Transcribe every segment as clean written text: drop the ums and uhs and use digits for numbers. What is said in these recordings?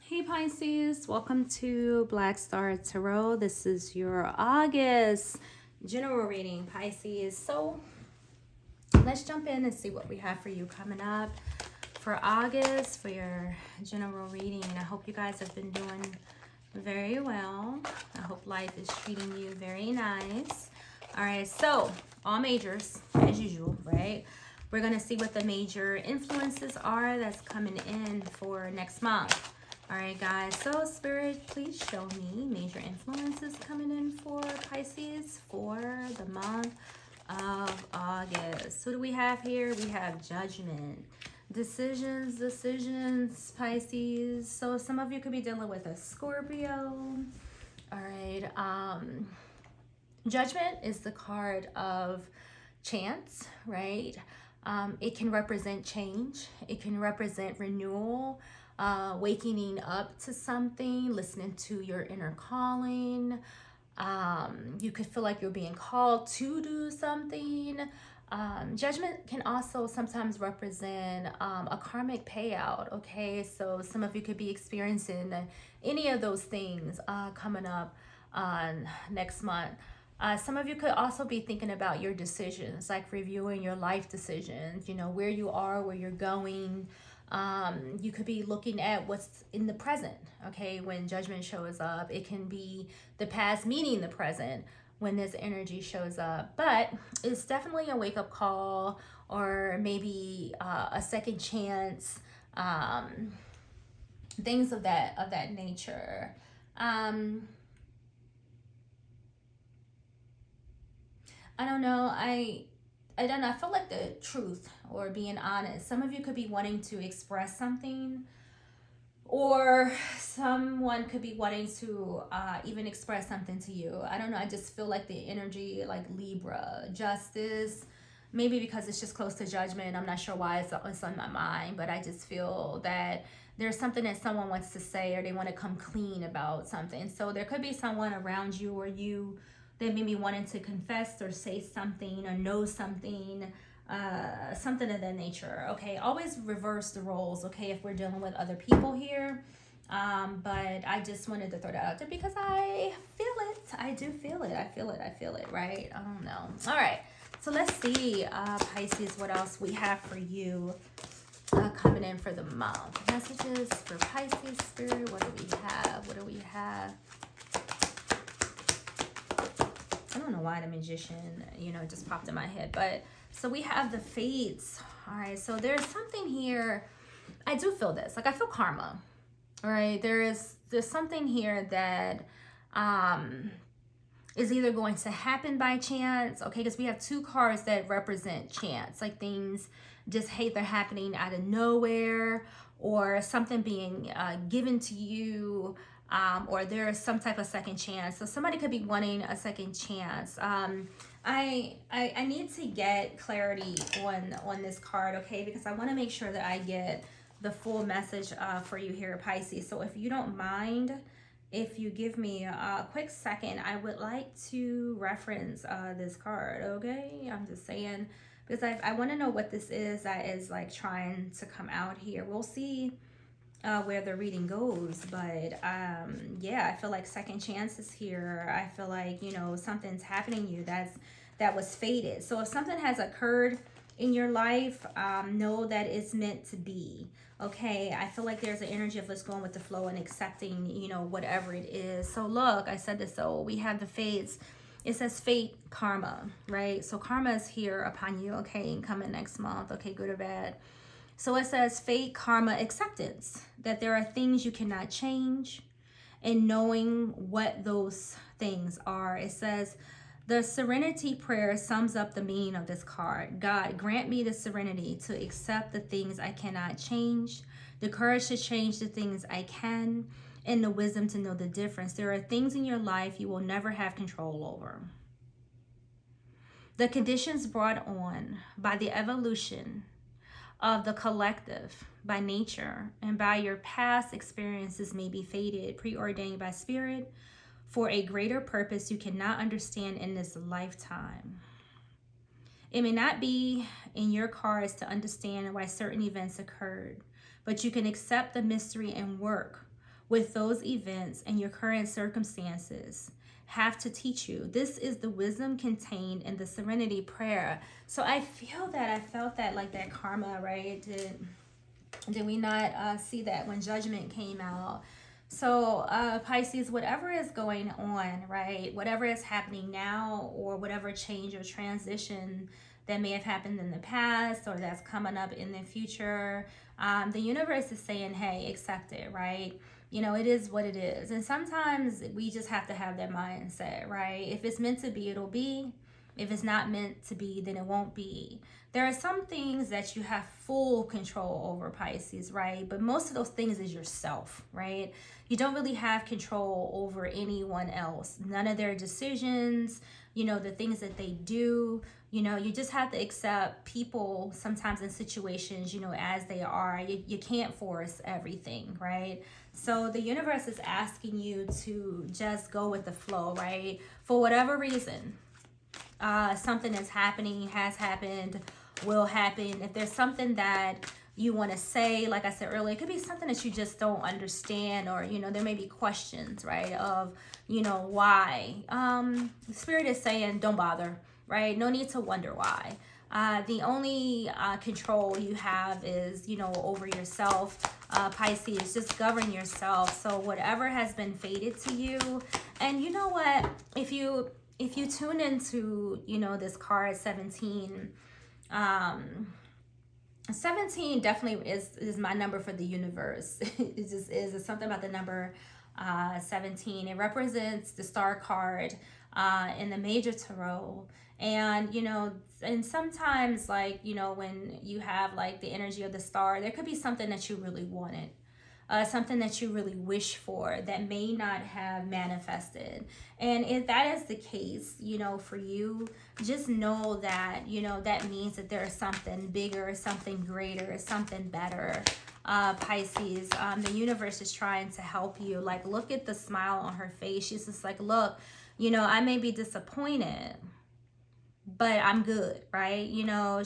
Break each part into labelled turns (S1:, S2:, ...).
S1: Hey Pisces, welcome to Black Star Tarot. This is your August general reading, Pisces. So let's jump in and see what we have for you coming up for August for your general reading. I hope you guys have been doing very well. I hope life is treating you very nice. All right, so all majors as usual, right? We're going to see what the major influences are that's coming in for next month. All right, guys, so Spirit, please show me major influences coming in for Pisces for the month of August. Who do we have here? We have Judgment, decisions, Pisces. So some of you could be dealing with a Scorpio. All right, Judgment is the card of chance, right? It can represent change. It can represent renewal, waking up to something, listening to your inner calling. You could feel like you're being called to do something. Judgment can also sometimes represent a karmic payout, okay? So some of you could be experiencing any of those things coming up next month. Some of you could also be thinking about your decisions, like reviewing your life decisions, you know, where you are, where you're going. You could be looking at what's in the present, okay? When Judgment shows up, it can be the past meeting the present when this energy shows up, but it's definitely a wake-up call or maybe a second chance, things of that nature. I don't know. I don't know. I feel like the truth or being honest. Some of you could be wanting to express something, or someone could be wanting to even express something to you. I don't know. I just feel like the energy, like Libra, justice. Maybe because it's just close to Judgment. I'm not sure why it's on my mind, but I just feel that there's something that someone wants to say or they want to come clean about something. So there could be someone around you or you that maybe wanted to confess or say something or know something, something of that nature. Okay, always reverse the roles, okay, if we're dealing with other people here. But I just wanted to throw that out there because I feel it. I do feel it. I feel it, right? I don't know. All right, so let's see, Pisces, what else we have for you coming in for the month. Messages for Pisces, Spirit. What do we have? I don't know why the Magician, just popped in my head. But so we have the Fates. All right, so there's something here. I do feel this. Like I feel karma. All right, there's something here that is either going to happen by chance. Okay, because we have two cards that represent chance, like things just they're happening out of nowhere, or something being given to you. Or there is some type of second chance. So somebody could be wanting a second chance. I need to get clarity on this card, okay? Because I want to make sure that I get the full message for you here, Pisces. So if you don't mind, if you give me a quick second, I would like to reference this card, okay? I'm just saying, because I want to know what this is that is like trying to come out here. We'll see where the reading goes, but yeah, I feel like second chances here. I feel like something's happening to you that was fated. So if something has occurred in your life, know that it's meant to be. Okay, I feel like there's an energy of let's going with the flow and accepting whatever it is. So look, I said this. So we have the fates. It says fate, karma, right? So karma is here upon you, okay, and coming next month, okay, good or bad. So it says fate, karma, acceptance, that there are things you cannot change, and knowing what those things are. It says the serenity prayer sums up the meaning of this card. God, grant me the serenity to accept the things I cannot change, the courage to change the things I can, and the wisdom to know the difference. There are things in your life you will never have control over. The conditions brought on by the evolution of the collective by nature and by your past experiences may be fated, preordained by spirit for a greater purpose you cannot understand in this lifetime. It may not be in your cards to understand why certain events occurred, but you can accept the mystery and work with those events and your current circumstances have to teach you. This is the wisdom contained in the serenity prayer. So I felt that like that karma, right? Did we not see that when judgment came out? So Pisces, whatever is going on, right? Whatever is happening now, or whatever change or transition that may have happened in the past or that's coming up in the future, the universe is saying, hey, accept it, right? You know, it is what it is. And sometimes we just have to have that mindset, right? If it's meant to be, it'll be. If it's not meant to be, then it won't be. There are some things that you have full control over, Pisces, right? But most of those things is yourself, right? You don't really have control over anyone else. None of their decisions, you know, the things that they do. You know, you just have to accept people sometimes in situations, you know, as they are. You can't force everything, right? So the universe is asking you to just go with the flow, right? For whatever reason, something is happening, has happened, will happen. If there's something that you want to say, like I said earlier, it could be something that you just don't understand, or, you know, there may be questions, right, of, you know, why. The spirit is saying, don't bother, right? No need to wonder why. The only control you have is, you know, over yourself. Pisces, just govern yourself. So whatever has been fated to you, and you know what, if you tune into, you know, this card 17, 17 definitely is my number for the universe. It just is. It's something about the number 17. It represents the star card in the major tarot. And, you know, and sometimes, like, you know, when you have like the energy of the star, there could be something that you really wanted. Something that you really wish for that may not have manifested. And if that is the case, you know, for you, just know that, you know, that means that there's something bigger, something greater, something better. Pisces, the universe is trying to help you. Like, look at the smile on her face. She's just like, look, you know, I may be disappointed, but I'm good, right? You know,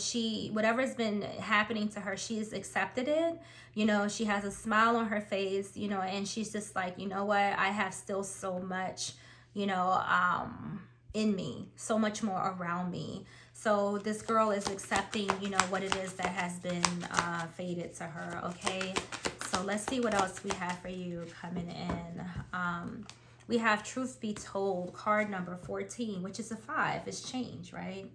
S1: whatever's been happening to her, she's accepted it. You know, she has a smile on her face, you know, and she's just like, you know what, I have still so much, you know, in me, so much more around me. So this girl is accepting, you know, what it is that has been fated to her, okay? So let's see what else we have for you coming in. We have Truth Be Told, card number 14, which is a 5. It's change, right?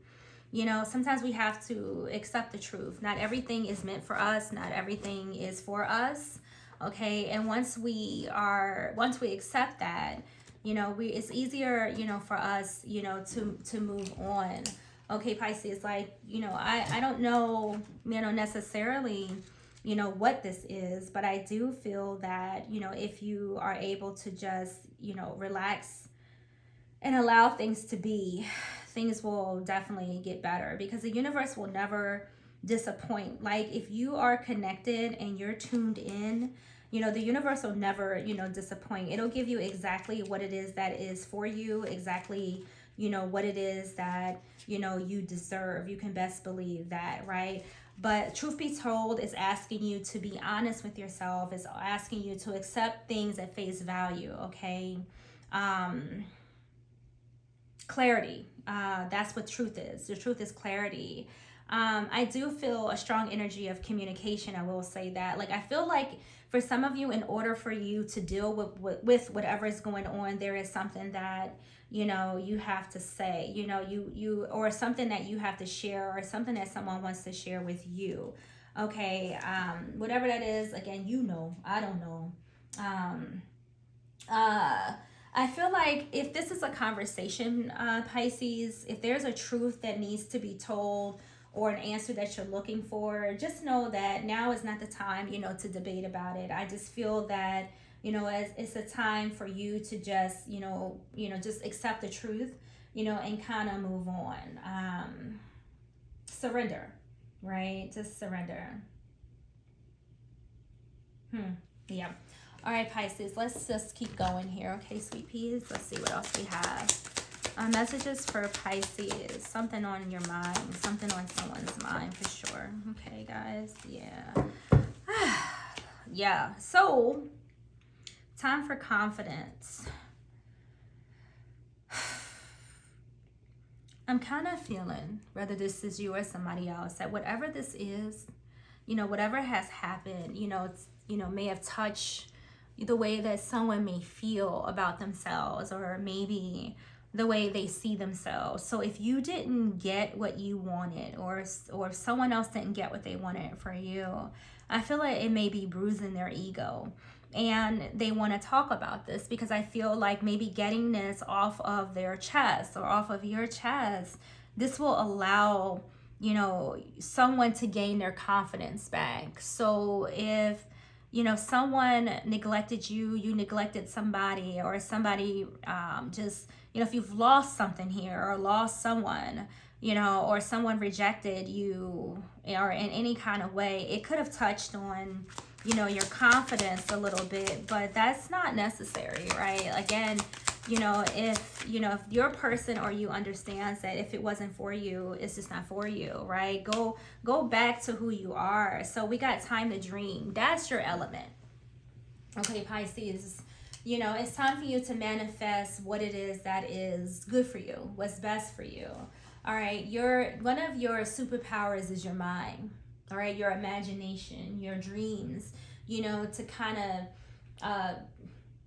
S1: You know, sometimes we have to accept the truth. Not everything is meant for us. Not everything is for us. Okay. And once we accept that, you know, it's easier, you know, for us, you know, to move on. Okay, Pisces, like, you know, I don't know, you know, necessarily, you know, what this is, but I do feel that, you know, if you are able to just, you know, relax and allow things to be, things will definitely get better, because the universe will never disappoint. Like, if you are connected and you're tuned in, you know, the universe will never, you know, disappoint. It'll give you exactly what it is that is for you, exactly, you know, what it is that, you know, you deserve. You can best believe that, right? But Truth Be Told is asking you to be honest with yourself. It's asking you to accept things at face value, okay? Clarity. That's what truth is. The truth is clarity. I do feel a strong energy of communication. I will say that. Like, I feel like for some of you, in order for you to deal with whatever is going on, there is something that, you know, you have to say, you know, you or something that you have to share, or something that someone wants to share with you. Okay. Whatever that is, again, you know, I don't know. I feel like if this is a conversation, Pisces, if there's a truth that needs to be told, or an answer that you're looking for, just know that now is not the time, you know, to debate about it. I just feel that, you know, it's a time for you to just, you know, just accept the truth, you know, and kind of move on. Surrender, right? Just surrender. Yeah. All right, Pisces, let's just keep going here. Okay, sweet peas, let's see what else we have. Messages for Pisces, something on your mind, something on someone's mind for sure. Okay, guys, yeah. Yeah, so time for confidence. I'm kind of feeling, whether this is you or somebody else, that whatever this is, whatever has happened, may have touched the way that someone may feel about themselves, or maybe the way they see themselves. So if you didn't get what you wanted, or if someone else didn't get what they wanted for you, I feel like it may be bruising their ego. And they want to talk about this, because I feel like maybe getting this off of their chest or off of your chest, this will allow, someone to gain their confidence back. So if, someone neglected you, you neglected somebody, or somebody just, if you've lost something here or lost someone, or someone rejected you, or in any kind of way, it could have touched on, your confidence a little bit, but that's not necessary, right? Again, if your person or you understands that if it wasn't for you, it's just not for you, right? Go back to who you are. So we got time to dream. That's your element. Okay, Pisces, it's time for you to manifest what it is that is good for you, what's best for you. All right, one of your superpowers is your mind. All right, your imagination, your dreams, to kind of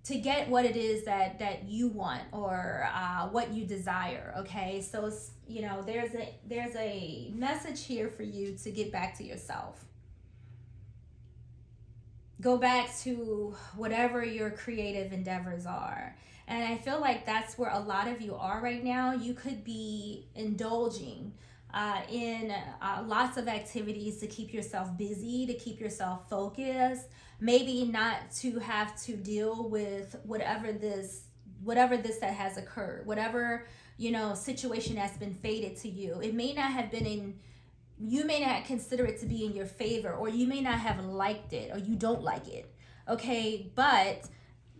S1: to get what it is that you want, or what you desire. Okay, so there's a message here for you to get back to yourself. Go back to whatever your creative endeavors are. And I feel like that's where a lot of you are right now. You could be indulging in lots of activities to keep yourself busy, to keep yourself focused, maybe not to have to deal with whatever this that has occurred, whatever situation that's been fated to you. It may not have been you may not consider it to be in your favor, or you may not have liked it, or you don't like it. Okay, but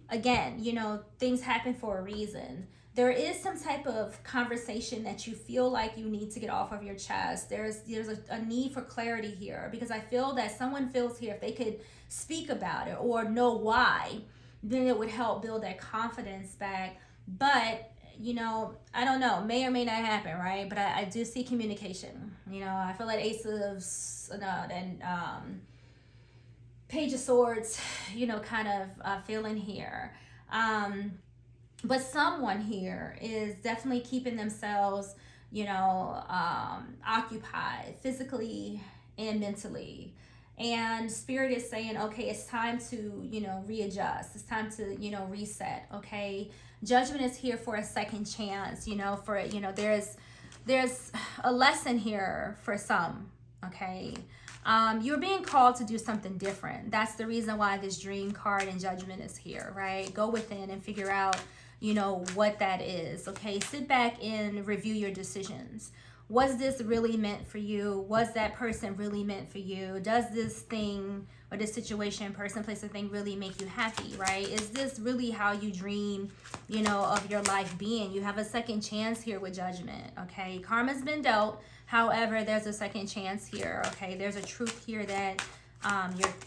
S1: again, things happen for a reason. There is some type of conversation that you feel like you need to get off of your chest. There's a need for clarity here, because I feel that someone feels here, if they could speak about it or know why, then it would help build that confidence back. But I don't know, may or may not happen, right? But I do see communication. I feel like Ace of and Page of Swords, kind of feeling here. But someone here is definitely keeping themselves, occupied physically and mentally. And Spirit is saying, okay, it's time to, readjust. It's time to, reset, okay? Judgment is here for a second chance, there's a lesson here for some, okay? You're being called to do something different. That's the reason why this Dream card and Judgment is here, right? Go within and figure out, what that is, okay? Sit back and review your decisions. Was this really meant for you? Was that person really meant for you? Does this thing or this situation, person, place, or thing really make you happy, right? Is this really how you dream, of your life being? You have a second chance here with Judgment, okay? Karma's been dealt. However, there's a second chance here, okay? There's a truth here that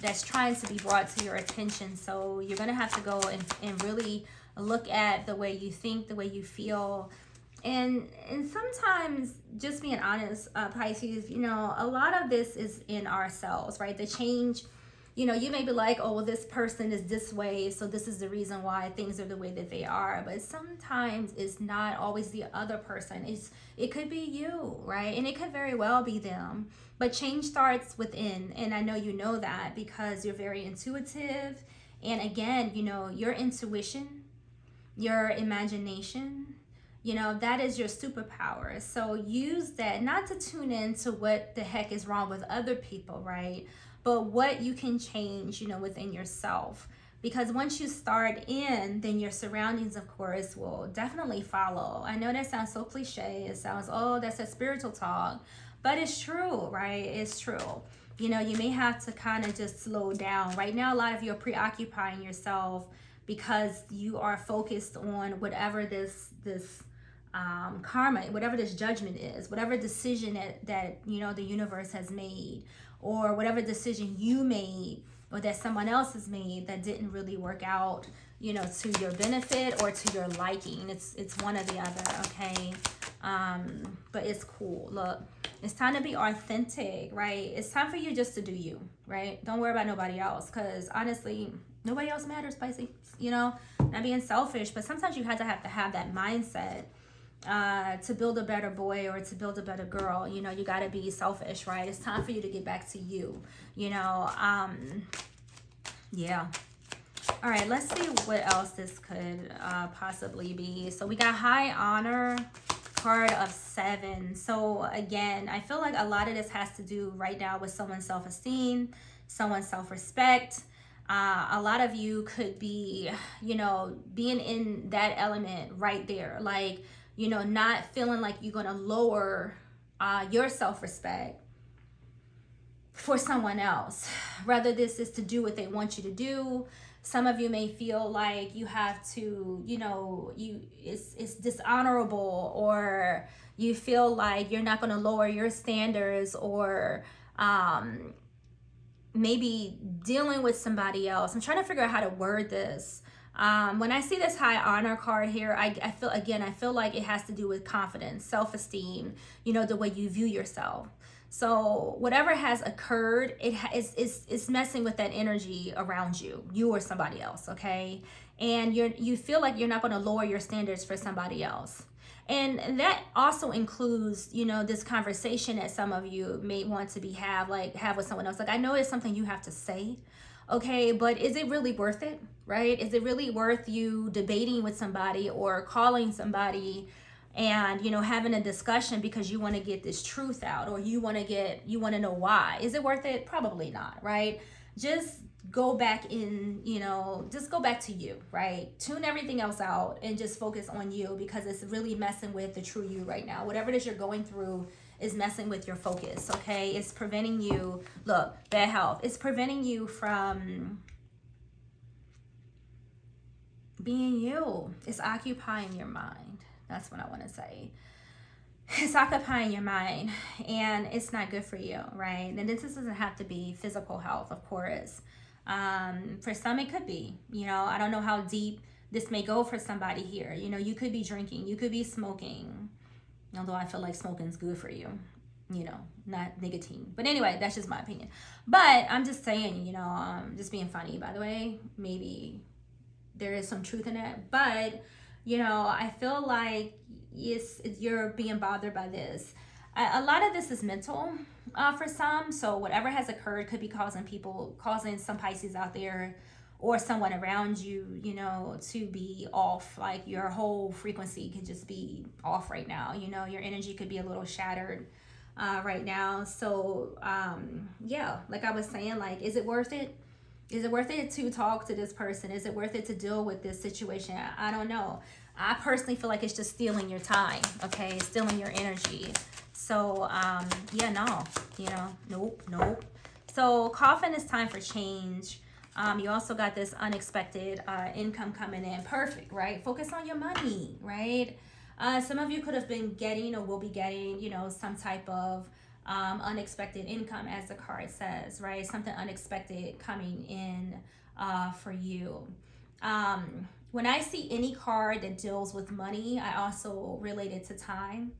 S1: that's trying to be brought to your attention. So you're going to have to go and really look at the way you think, the way you feel. And sometimes, just being honest, Pisces, a lot of this is in ourselves, right? The change, you may be like, oh, well, this person is this way, so this is the reason why things are the way that they are. But sometimes it's not always the other person. It could be you, right? And it could very well be them. But change starts within. And I know you know that, because you're very intuitive. And again, your intuition, your imagination, that is your superpower. So use that, not to tune in to what the heck is wrong with other people, right? But what you can change, within yourself. Because once you start in, then your surroundings, of course, will definitely follow. I know that sounds so cliche. It sounds, oh, that's a spiritual talk. But it's true, right? It's true. You may have to kind of just slow down. Right now, a lot of you are preoccupying yourself because you are focused on whatever this karma, whatever this judgment is, whatever decision that the universe has made, or whatever decision you made or that someone else has made that didn't really work out, you know, to your benefit or to your liking. It's one or the other, okay? But it's cool. Look, it's time to be authentic, right? It's time for you just to do you, right? Don't worry about nobody else, because honestly, nobody else matters, Pisces. You know, not being selfish, but sometimes you have to have that mindset to build a better boy or to build a better girl. You know, you got to be selfish, right? It's time for you to get back to you, you know. Yeah. All right, let's see what else this could possibly be. So we got high honor, card of 7. So again, I feel like a lot of this has to do right now with someone's self-esteem, someone's self-respect. A lot of you could be, you know, being in that element right there, like, you know, not feeling like you're going to lower your self-respect for someone else. Rather, this is to do what they want you to do. Some of you may feel like you have to, you know, it's dishonorable, or you feel like you're not going to lower your standards, or maybe dealing with somebody else. I'm trying to figure out how to word this. When I see this high honor card here, I feel like it has to do with confidence, self-esteem, you know, the way you view yourself. So whatever has occurred, it's messing with that energy around you or somebody else, okay? And you feel like you're not going to lower your standards for somebody else. And that also includes, you know, this conversation that some of you may want to have with someone else. Like, I know it's something you have to say, okay, but is it really worth it, right? Is it really worth you debating with somebody or calling somebody and, you know, having a discussion because you want to get this truth out, or you want to know why? Is it worth it? Probably not, right? Just go back in, you know, just go back to you, right? Tune everything else out and just focus on you, because it's really messing with the true you right now. Whatever it is you're going through is messing with your focus, okay? It's preventing you, look, bad health. It's preventing you from being you. It's occupying your mind. That's what I want to say. It's occupying your mind, and it's not good for you, right? And this doesn't have to be physical health, of course. For some, it could be, you know, I don't know how deep this may go for somebody here. You know, you could be drinking, you could be smoking, although I feel like smoking's good for you, you know, not nicotine. But anyway, that's just my opinion. But I'm just saying, you know, just being funny, by the way, maybe there is some truth in it. But, you know, I feel like you're being bothered by this. A lot of this is mental for some. So whatever has occurred could be causing some Pisces out there or someone around you, you know, to be off. Like, your whole frequency could just be off right now. You know, your energy could be a little shattered right now. So yeah, like I was saying, like, is it worth it? Is it worth it to talk to this person? Is it worth it to deal with this situation? I don't know. I personally feel like it's just stealing your time, okay? Stealing your energy. So, yeah, no, you know, nope. So, coffin is time for change. You also got this unexpected income coming in. Perfect, right? Focus on your money, right? Some of you could have been getting or will be getting, you know, some type of unexpected income, as the card says, right? Something unexpected coming in for you. When I see any card that deals with money, I also relate it to time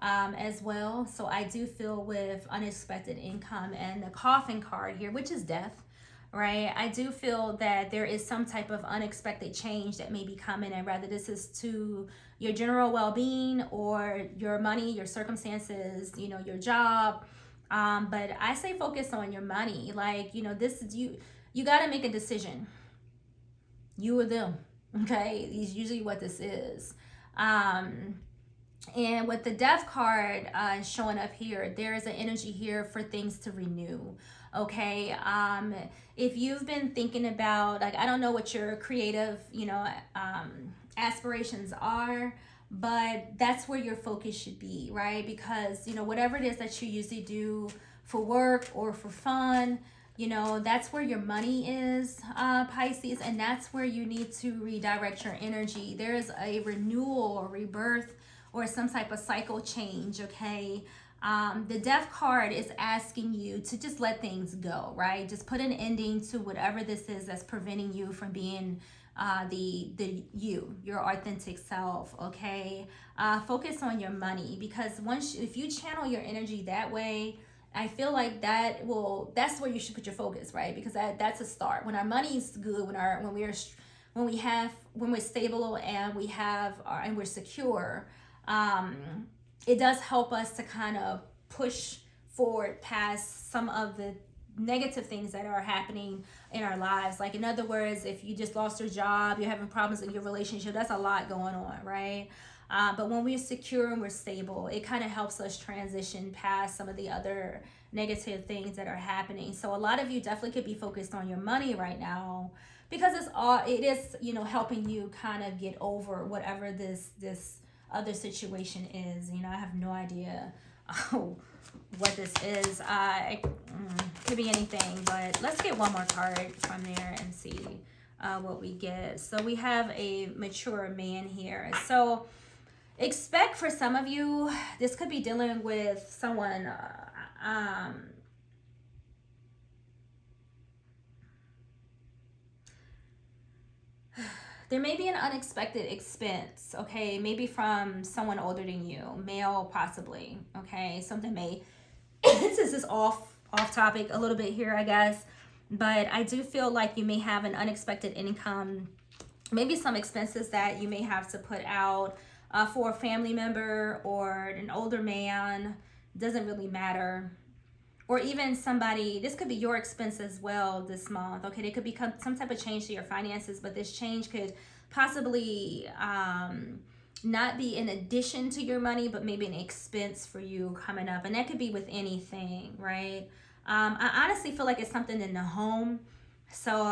S1: as well. So I do feel with unexpected income and the coffin card here, which is death, right? I do feel that there is some type of unexpected change that may be coming, and whether this is to your general well-being or your money, your circumstances, you know, your job. But I say focus on your money. Like, you know, this is you got to make a decision. You or them. Okay, is usually what this is. And with the death card showing up here, there is an energy here for things to renew. Okay, if you've been thinking about, like, I don't know what your creative, you know, aspirations are, but that's where your focus should be, right? Because, you know, whatever it is that you usually do for work or for fun, you know, that's where your money is, Pisces, and that's where you need to redirect your energy. There is a renewal or rebirth or some type of cycle change, okay? The Death card is asking you to just let things go, right? Just put an ending to whatever this is that's preventing you from being your authentic self. Okay, focus on your money, because if you channel your energy that way, I feel like that's where you should put your focus, right? Because that's a start. When our money's good, when we're stable and and we're secure, it does help us to kind of push forward past some of the negative things that are happening in our lives. Like, in other words, if you just lost your job, you're having problems in your relationship, that's a lot going on, right? But when we're secure and we're stable, it kind of helps us transition past some of the other negative things that are happening. So a lot of you definitely could be focused on your money right now, because it is, helping you kind of get over whatever this other situation is. I have no idea what this is. It could be anything, but let's get one more card from there and see what we get. So we have a mature man here. So expect, for some of you, this could be dealing with someone there may be an unexpected expense, okay? Maybe from someone older than you, male possibly, okay? Something this is off topic a little bit here, I guess. But I do feel like you may have an unexpected income, maybe some expenses that you may have to put out for a family member or an older man. Doesn't really matter. Or even somebody, this could be your expense as well this month, okay? There could be some type of change to your finances, but this change could possibly not be in addition to your money, but maybe an expense for you coming up. And that could be with anything, right? I honestly feel like it's something in the home. So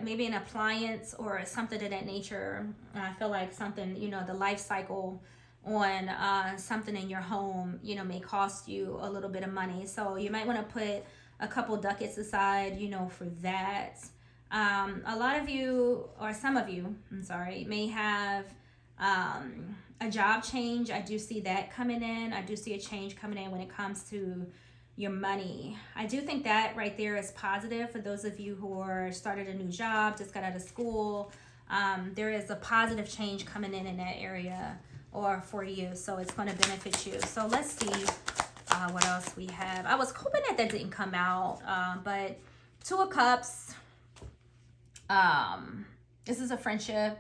S1: maybe an appliance or something of that nature. I feel like something, the life cycle on something in your home, may cost you a little bit of money. So you might want to put a couple ducats aside, for that. A lot of you, or some of you, may have a job change. I do see that coming in. I do see a change coming in when it comes to your money. I do think that right there is positive for those of you who are started a new job, just got out of school. There is a positive change coming in that area, or for you, so it's going to benefit you. So let's see what else we have. I was hoping that didn't come out, but Two of Cups. This is a friendship,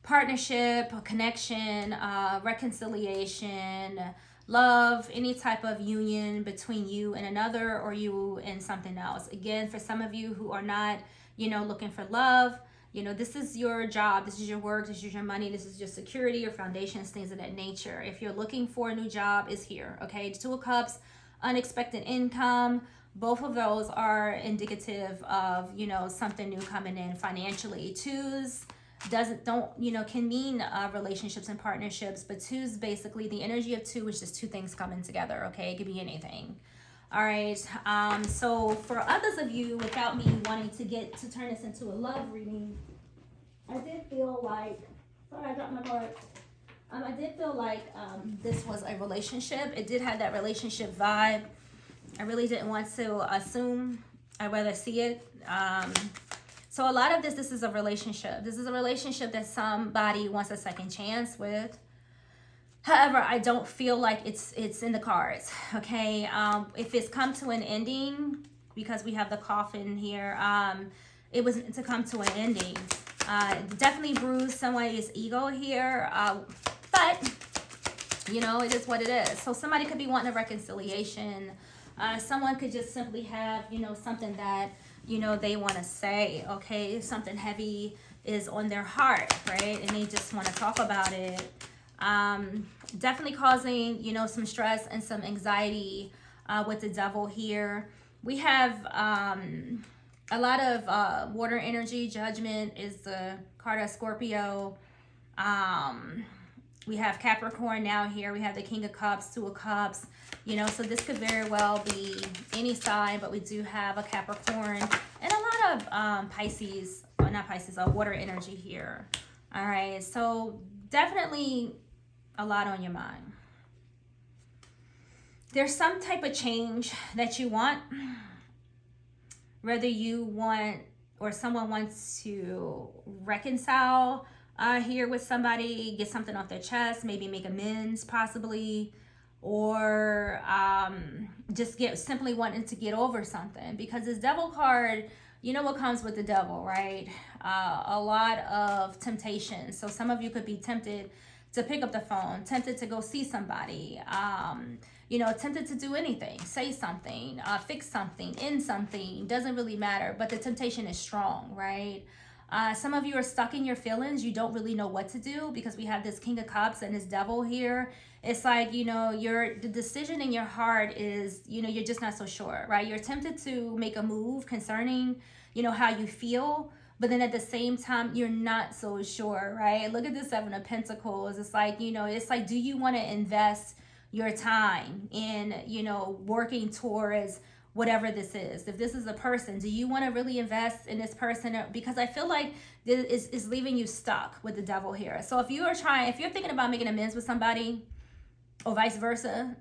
S1: partnership, a connection, reconciliation, love, any type of union between you and another, or you and something else. Again, for some of you who are not, looking for love, this is your job, this is your work, this is your money, this is your security, your foundations, things of that nature. If you're looking for a new job, is here, okay? Two of Cups, unexpected income. Both of those are indicative of, something new coming in financially. Twos can mean relationships and partnerships, but twos, basically the energy of two is just two things coming together, okay? It could be anything. All right, so for others of you, without me wanting to turn this into a love reading, I did feel like, sorry I dropped my card. I did feel like this was a relationship. It did have that relationship vibe. I really didn't want to assume. I'd rather see it. So a lot of this is a relationship. This is a relationship that somebody wants a second chance with. However, I don't feel like it's in the cards, okay? If it's come to an ending, because we have the coffin here, it was to come to an ending. Definitely bruised somebody's ego here, but, it is what it is. So somebody could be wanting a reconciliation. Someone could just simply have, something that, they want to say, okay? Something heavy is on their heart, right? And they just want to talk about it. Definitely causing, some stress and some anxiety with the Devil here. We have a lot of water energy. Judgment is the card of Scorpio. We have Capricorn now here. We have the King of Cups, Two of Cups. So this could very well be any sign, but we do have a Capricorn and a lot of Pisces, or not Pisces, water energy here. All right, so definitely a lot on your mind. there's some type of change that you want, whether you want or someone wants to reconcile here with somebody, get something off their chest, maybe make amends possibly, or just simply wanting to get over something. Because this devil card, you know what comes with the devil, right? A lot of temptation. So some of you could be tempted to pick up the phone, tempted to go see somebody, tempted to do anything, say something, fix something, end something, doesn't really matter, but the temptation is strong, right? Some of you are stuck in your feelings. You don't really know what to do because we have this King of Cups and this devil here. It's like, the decision in your heart is, you're just not so sure, right? You're tempted to make a move concerning, how you feel, but then at the same time, you're not so sure, right? Look at the Seven of Pentacles. It's like, do you want to invest your time in, working towards whatever this is? If this is a person, do you want to really invest in this person? Because I feel like this is leaving you stuck with the devil here. So if you're thinking about making amends with somebody, or vice versa,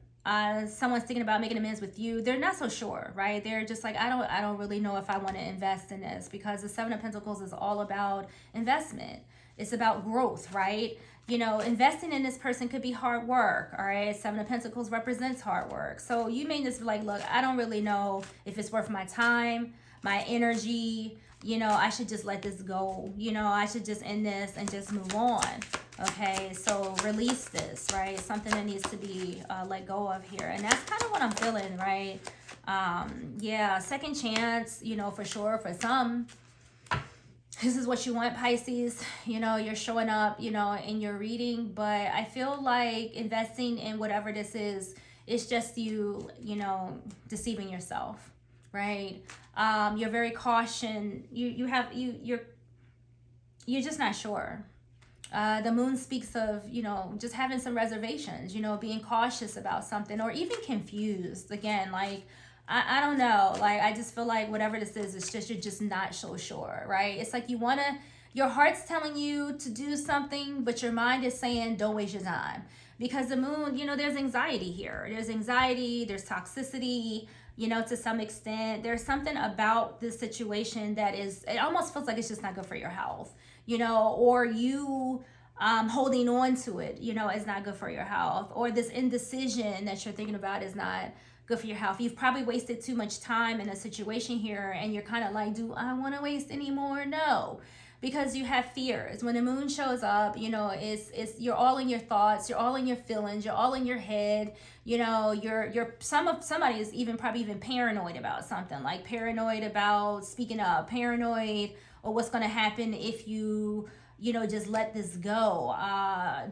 S1: someone's thinking about making amends with you, they're not so sure, right? They're just like, I don't really know if I want to invest in this, because the Seven of Pentacles is all about investment. It's about growth, right? Investing in this person could be hard work, all right? Seven of Pentacles represents hard work. So you may just be like, look, I don't really know if it's worth my time, my energy, I should just let this go. I should just end this and just move on. Okay, so release this, right? It's something that needs to be let go of here. And that's kind of what I'm feeling, right? Yeah, second chance, for sure, for some. This is what you want, Pisces. You're showing up, in your reading. But I feel like investing in whatever this is, it's just you, deceiving yourself, right? You're very cautious. You're just not sure. The moon speaks of, just having some reservations, being cautious about something, or even confused. Again, like, I don't know. Like, I just feel like whatever this is, it's just, you're just not so sure, right? It's like your heart's telling you to do something, but your mind is saying, don't waste your time. Because the moon, there's anxiety here. There's anxiety, there's toxicity, to some extent. There's something about this situation that it almost feels like it's just not good for your health. Or you holding on to it, is not good for your health. Or this indecision that you're thinking about is not good for your health. You've probably wasted too much time in a situation here, and you're kind of like, do I want to waste any more? No, because you have fears. When the moon shows up, it's you're all in your thoughts, you're all in your feelings, you're all in your head. Somebody is probably even paranoid about something, like paranoid about speaking up, paranoid or what's going to happen if you just let this go.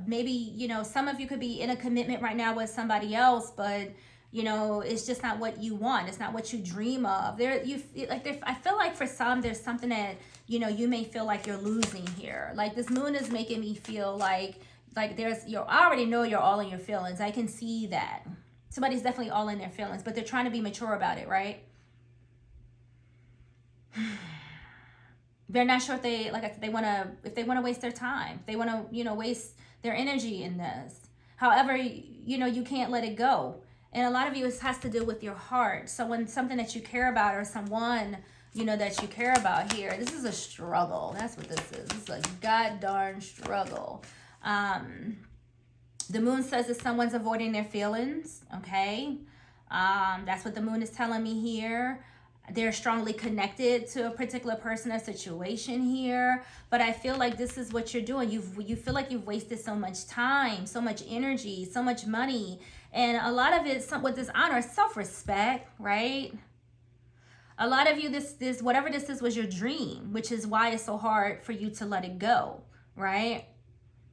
S1: Maybe, some of you could be in a commitment right now with somebody else, but it's just not what you want. It's not what you dream of. I feel like for some, there's something that, you may feel like you're losing here. Like, this moon is making me feel like I already know you're all in your feelings. I can see that. Somebody's definitely all in their feelings, but they're trying to be mature about it, right? They're not sure if they want to waste their time. They want to, waste their energy in this. However, you can't let it go. And a lot of you, it has to do with your heart. Something that you care about, or someone, that you care about here. This is a struggle. That's what this is. This is a god darn struggle. The moon says that someone's avoiding their feelings. Okay. That's what the moon is telling me here. They're strongly connected to a particular person or situation here. But I feel like this is what you're doing. You feel like you've wasted so much time, so much energy, so much money. And a lot of it with this honor, self-respect, right? A lot of you, this whatever this is was your dream, which is why it's so hard for you to let it go, right?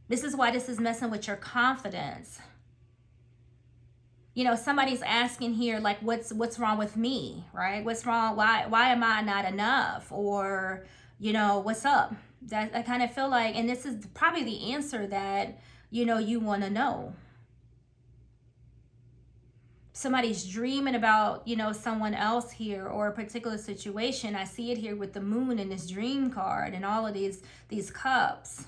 S1: This is why this is messing with your confidence. Somebody's asking here, like, what's wrong with me, right? What's wrong? Why am I not enough? Or, what's up? That I kind of feel like, and this is probably the answer that, you want to know. Somebody's dreaming about, someone else here, or a particular situation. I see it here with the moon and this dream card and all of these cups.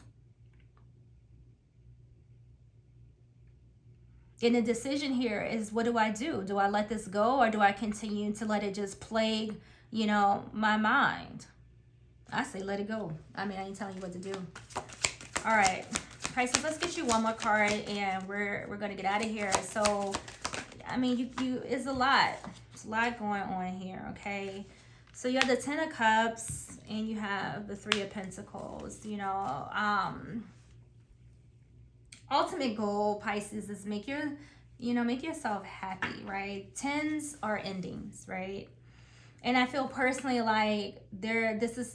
S1: And the decision here is, what do I do? Do I let this go, or do I continue to let it just plague, you know, my mind? I say let it go. I mean, I ain't telling you what to do. All right, Pisces, let's get you one more card and we're gonna get out of here. So, I mean, you it's a lot. It's a lot going on here, okay? So you have the Ten of Cups and you have the Three of Pentacles. You know, ultimate goal, Pisces, is make yourself happy, right? Tens are endings, right? And I feel personally like this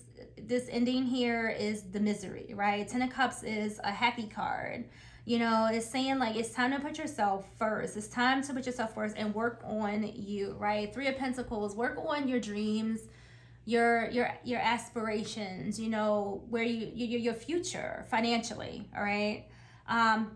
S1: ending here is the misery, right? Ten of Cups is a happy card. You know, it's saying like it's time to put yourself first. It's time to put yourself first and work on you, right? Three of Pentacles, work on your dreams, your aspirations, you know, where your future financially, all right?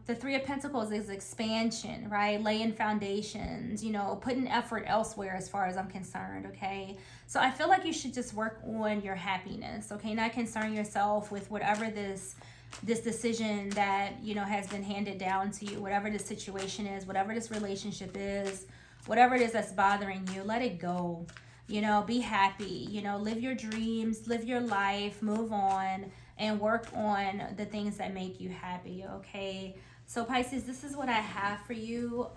S1: The Three of Pentacles is expansion, right? Laying foundations, you know, putting effort elsewhere as far as I'm concerned, okay? So I feel like you should just work on your happiness, okay? Not concern yourself with whatever this decision that, you know, has been handed down to you, whatever the situation is, whatever this relationship is, whatever it is that's bothering you, let it go. You know, be happy, you know, live your dreams, live your life, move on, and work on the things that make you happy, okay? So Pisces, this is what I have for you.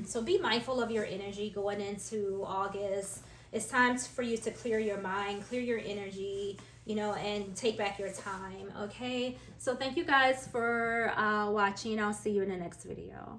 S1: So be mindful of your energy going into August. It's time for you to clear your mind, clear your energy, you know, and take back your time, okay? So thank you guys for watching. I'll see you in the next video.